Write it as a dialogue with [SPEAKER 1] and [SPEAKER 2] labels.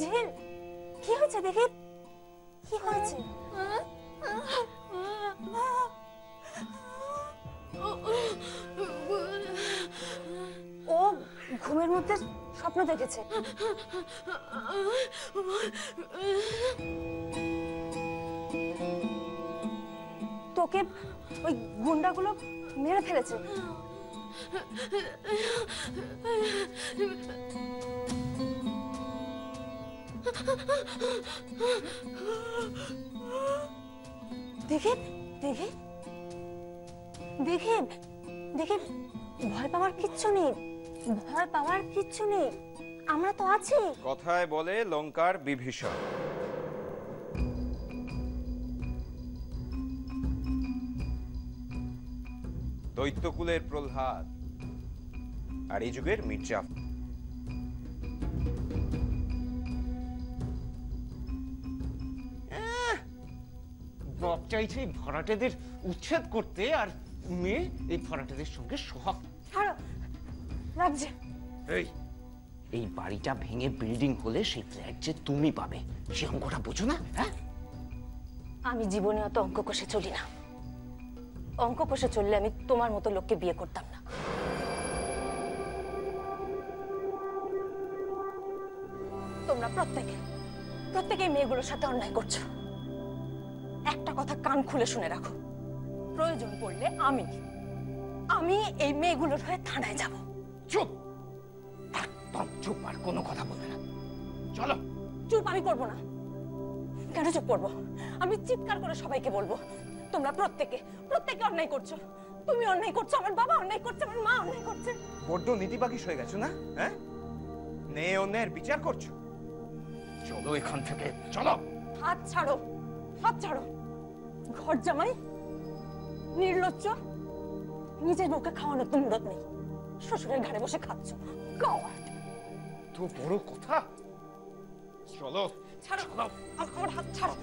[SPEAKER 1] ঝিল, কি হয়েছে দেখি? কি হয়েছে? ও ঘুমের মধ্যে স্বপ্ন দেখেছে। তোকে ওই গুন্ডাগুলো মেরে ফেলেছে। দেখে দেখে দেখে দেখে ভয় পাওয়ার কিচ্ছু নেই, ভয় পাওয়ার কিচ্ছু নেই, আমরা তো আছি।
[SPEAKER 2] কথায় বলে লঙ্কার বিভীষণ। দৈত্যকুলের প্রহ্লাদ আর এই যুগের মির্জাফর।
[SPEAKER 3] বাপ চাইছে ভরাটেদের উচ্ছেদ করতে, আর মেয়ে এই ভরাটেদের সঙ্গে সোহাগ।
[SPEAKER 1] ছাড়ো, লাগছে।
[SPEAKER 3] এই বাড়িটা ভেঙে বিল্ডিং হলে সেই ফ্ল্যাট যে তুমি পাবে, সে অঙ্কটা বোঝো না? হ্যাঁ,
[SPEAKER 1] আমি জীবনে অত অঙ্ক কষে চলি না। অঙ্ক কষে চললে আমি তোমার মতো লোককে বিয়ে করতাম না। তোমরা প্রত্যেকে মেয়েগুলোর সাথে অন্যায় করছো। একটা কথা কান খুলে শুনে রাখো, প্রয়োজন পড়লে আমি এই মেয়েগুলোর হয়ে থানায় যাব।
[SPEAKER 3] চুপ, একদম চুপ, আর কোনো কথা বলবে না। চলো।
[SPEAKER 1] চুপ আমি করবো না। কেন চুপ করবো? আমি চিৎকার করে সবাইকে বলবো, তোমরা প্রত্যেকে অন্যায় করছো। তুমি অন্যায় করছো, আমার বাবা অন্যায় করছে, আমার মা অন্যায় করছে।
[SPEAKER 2] বড্ড নীতিবাগীশ হয়ে গেছো না? হ্যাঁ, ন্যায় অন্যায়ের বিচার করছো।
[SPEAKER 3] চলো এখান থেকে, চলো।
[SPEAKER 1] হাত ছাড়ো, হাত ছাড়ো। ঘর জামাই, নির্লজ্জ, নিজের বউকে খাওয়ানোর তো মুরত নেই, শ্বশুরের ঘাড়ে বসে খাচ্ছ।
[SPEAKER 3] তো বড় কথা। চলো,
[SPEAKER 1] ছাড়ো, আমার হাত ছাড়ো।